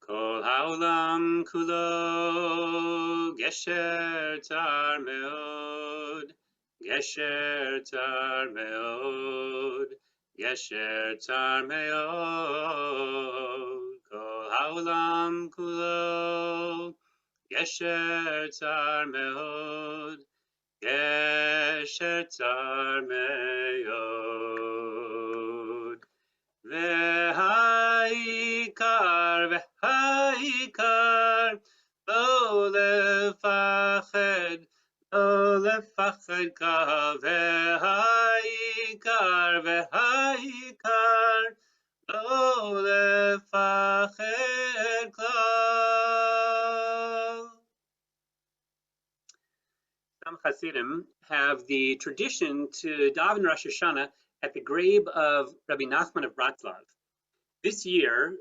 Kol haolam kulo gesher tzar meod, gesher tzar meod, gesher tzar meod. Kol haolam kulo gesher tzar meod, gesher tzar meod. והעיקר, לא לפחד, לא לפחד כלל, והעיקר, לא לפחד כלל. Some Hasidim have the tradition to daven Rosh Hashanah at the grave of Rabbi Nachman of Bratslav. This year,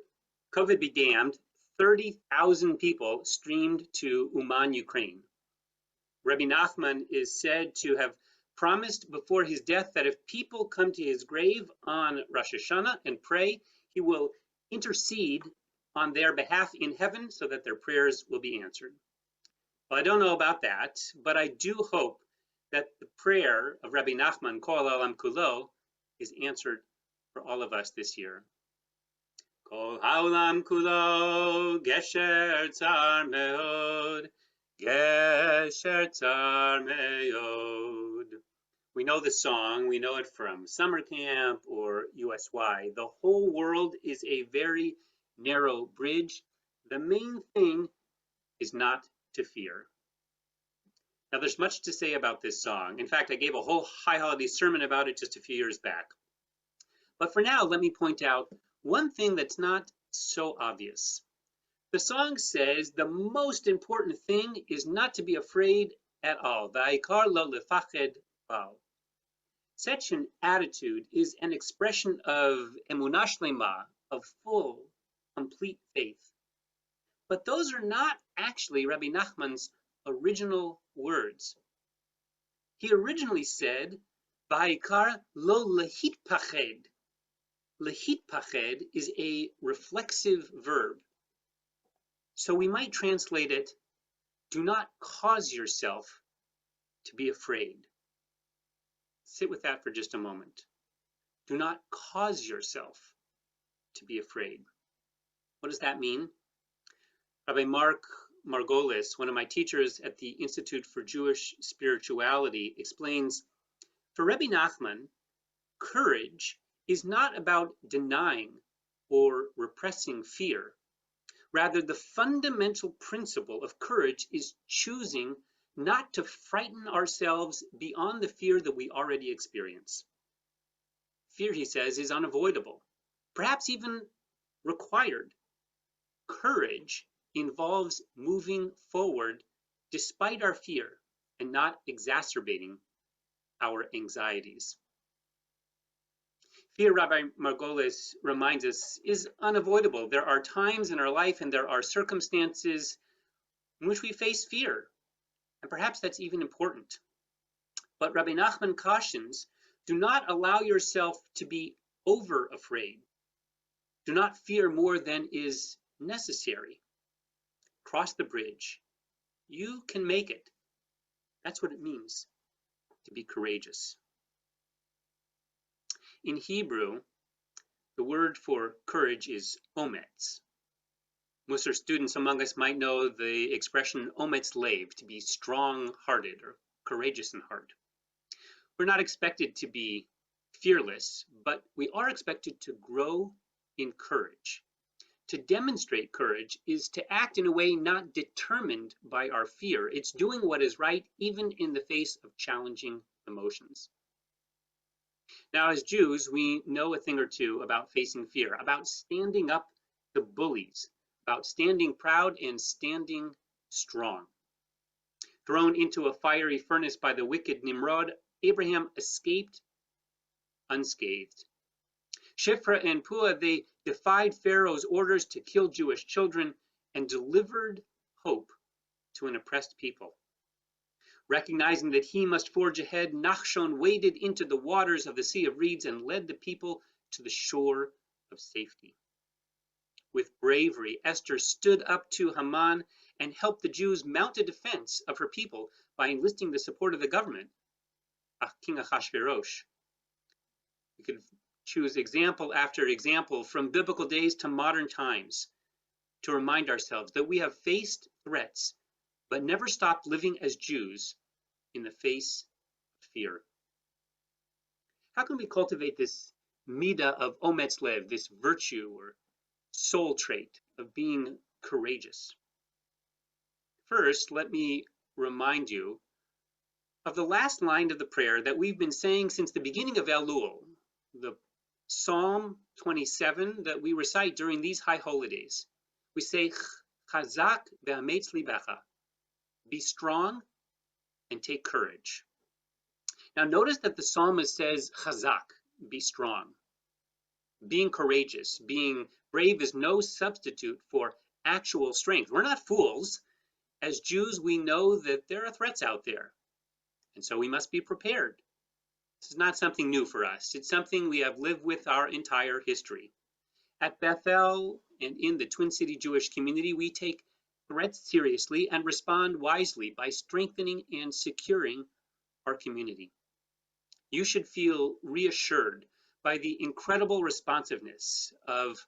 COVID be damned, 30,000 people streamed to Uman, Ukraine. Rabbi Nachman is said to have promised before his death that if people come to his grave on Rosh Hashanah and pray, he will intercede on their behalf in heaven so that their prayers will be answered. Well, I don't know about that, but I do hope that the prayer of Rabbi Nachman, Kol Olam Kulo, is answered for all of us this year. Kol Haolam Kulo, Gesher Tzar Meod, Gesher Tzar Meod. We know the song, we know it from summer camp or USY. The whole world is a very narrow bridge. The main thing is not to fear. Now, there's much to say about this song. In fact, I gave a whole High Holiday sermon about it just a few years back. But for now, let me point out one thing that's not so obvious. The song says the most important thing is not to be afraid at all. Va'ikar lo lefached kal. Such an attitude is an expression of emunah shlema, of full, complete faith. But those are not actually Rabbi Nachman's original words. He originally said, "Va'ikar lo lehitpached." Lehitpached is a reflexive verb. So we might translate it, "Do not cause yourself to be afraid." Sit with that for just a moment. Do not cause yourself to be afraid. What does that mean? Rabbi Mark Margolis, one of my teachers at the Institute for Jewish Spirituality, explains, for Rabbi Nachman, courage is not about denying or repressing fear. Rather, the fundamental principle of courage is choosing not to frighten ourselves beyond the fear that we already experience. Fear, he says, is unavoidable, perhaps even required. Courage involves moving forward despite our fear and not exacerbating our anxieties. Fear, Rabbi Margolis reminds us, is unavoidable. There are times in our life and there are circumstances in which we face fear, and perhaps that's even important. But Rabbi Nachman cautions, do not allow yourself to be over afraid. Do not fear more than is necessary. Cross the bridge. You can make it. That's what it means to be courageous. In Hebrew, the word for courage is ometz. Musar students among us might know the expression ometz lev, to be strong-hearted or courageous in heart. We're not expected to be fearless, but we are expected to grow in courage. To demonstrate courage is to act in a way not determined by our fear. It's doing what is right, even in the face of challenging emotions. Now, as Jews, we know a thing or two about facing fear, about standing up to bullies, about standing proud and standing strong. Thrown into a fiery furnace by the wicked Nimrod, Abraham escaped unscathed. Shiphrah and Puah, they defied Pharaoh's orders to kill Jewish children and delivered hope to an oppressed people. Recognizing that he must forge ahead, Nachshon waded into the waters of the Sea of Reeds and led the people to the shore of safety. With bravery, Esther stood up to Haman and helped the Jews mount a defense of her people by enlisting the support of the government, King Ahasuerus. We could choose example after example from biblical days to modern times to remind ourselves that we have faced threats, but never stopped living as Jews in the face of fear. How can we cultivate this midah of ometz lev, this virtue or soul trait of being courageous? First, let me remind you of the last line of the prayer that we've been saying since the beginning of Elul, the Psalm 27 that we recite during these high holidays. We say, Chazak ve'ametz libecha, be strong and take courage. Now notice that the psalmist says, Chazak, be strong. Being courageous, being brave is no substitute for actual strength. We're not fools. As Jews, we know that there are threats out there, and so we must be prepared. This is not something new for us. It's something we have lived with our entire history. At Bethel and in the Twin City Jewish community, we take threats seriously and respond wisely by strengthening and securing our community. You should feel reassured by the incredible responsiveness of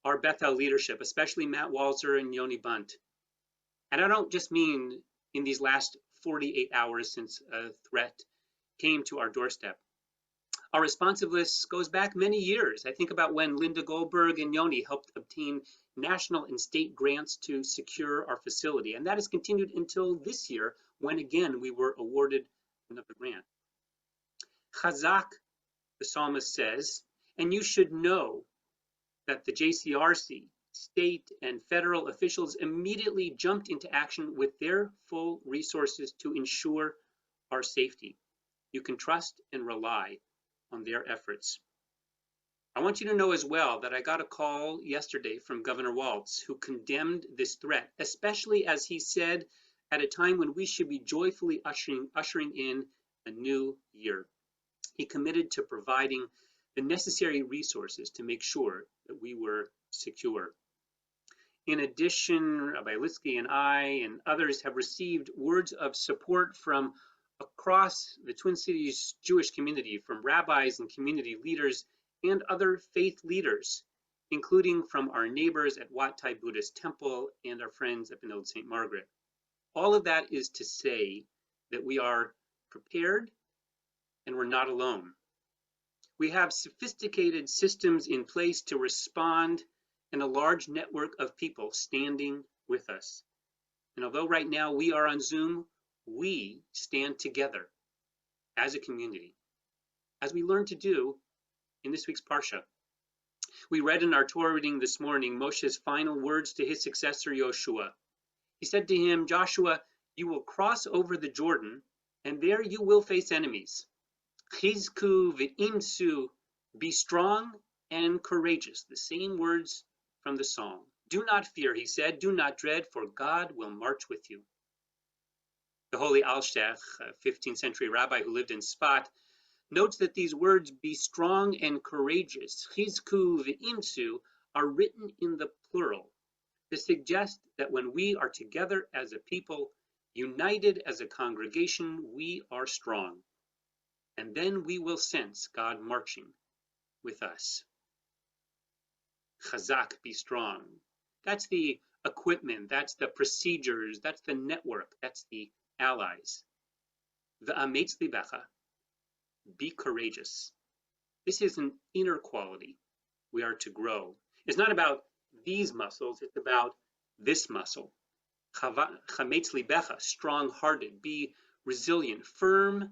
our Bethel leadership, especially Matt Walzer and Yoni Bunt. And I don't just mean in these last 48 hours since a threat came to our doorstep. Our responsiveness goes back many years. I think about when Linda Goldberg and Yoni helped obtain national and state grants to secure our facility. And that has continued until this year, when again we were awarded another grant. Chazak, the psalmist says, and you should know that the JCRC, state and federal officials immediately jumped into action with their full resources to ensure our safety. You can trust and rely on their efforts. I want you to know as well that I got a call yesterday from Governor Walz, who condemned this threat, especially as he said at a time when we should be joyfully ushering in a new year. He committed to providing the necessary resources to make sure that we were secure. In addition, Rabbi Litzky and I and others have received words of support from across the Twin Cities Jewish community, from rabbis and community leaders and other faith leaders, including from our neighbors at Wat Tai Buddhist Temple and our friends at Benilde St. Margaret. All of that is to say that we are prepared and we're not alone. We have sophisticated systems in place to respond and a large network of people standing with us. And although right now we are on Zoom, we stand together as a community, as we learn to do in this week's Parsha. We read in our Torah reading this morning Moshe's final words to his successor Yoshua. He said to him, Joshua, you will cross over the Jordan, and there you will face enemies. Chizku v'imsu, be strong and courageous. The same words from the Psalm. Do not fear, he said, do not dread, for God will march with you. The holy Alshech, a 15th century rabbi who lived in Sfat, notes that these words, be strong and courageous, chizku v'imsu, are written in the plural to suggest that when we are together as a people, united as a congregation, we are strong. And then we will sense God marching with us. Chazak, be strong. That's the equipment, that's the procedures, that's the network, that's the allies. Ve'ametz libecha, be courageous. This is an inner quality we are to grow. It's not about these muscles, it's about this muscle. Chametz libecha, strong-hearted, be resilient, firm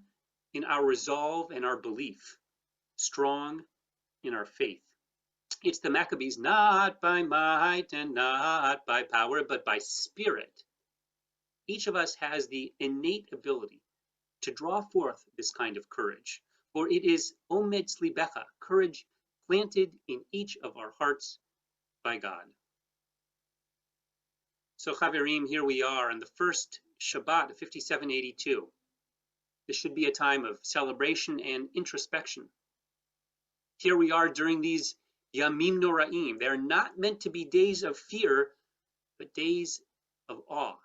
in our resolve and our belief, strong in our faith. It's the Maccabees, not by might and not by power, but by spirit. Each of us has the innate ability to draw forth this kind of courage, for it is ometz libecha, courage planted in each of our hearts by God. So Chaverim, here we are on the first Shabbat of 5782. This should be a time of celebration and introspection. Here we are during these Yamim Noraim. They are not meant to be days of fear, but days of awe.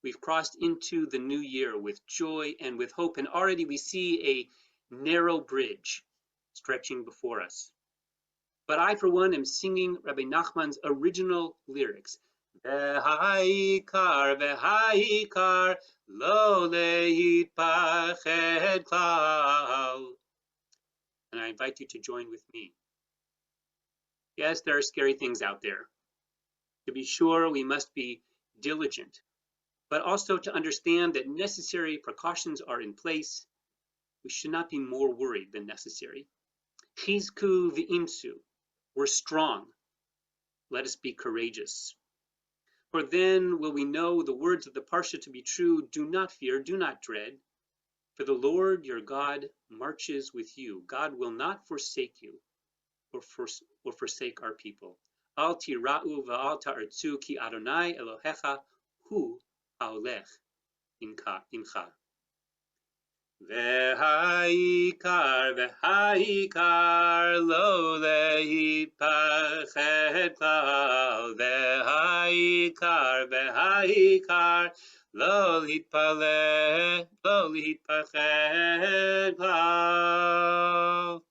We've crossed into the new year with joy and with hope, and already we see a narrow bridge stretching before us. But I, for one, am singing Rabbi Nachman's original lyrics. V'ha'ikar, v'ha'ikar, lo leitpached klal. And I invite you to join with me. Yes, there are scary things out there. To be sure, we must be diligent, but also to understand that necessary precautions are in place. We should not be more worried than necessary. Chizku v'imsu. We're strong. Let us be courageous. For then will we know the words of the Parsha to be true. Do not fear, do not dread. For the Lord your God marches with you. God will not forsake you or forsake our people. Al tira'u va'al ta'artzu ki Adonai Elohecha hu ha'olech imcha. V'ha'ikar, v'ha'ikar, lo leitpached klal. V'ha'ikar, v'ha'ikar, lo leitpached klal.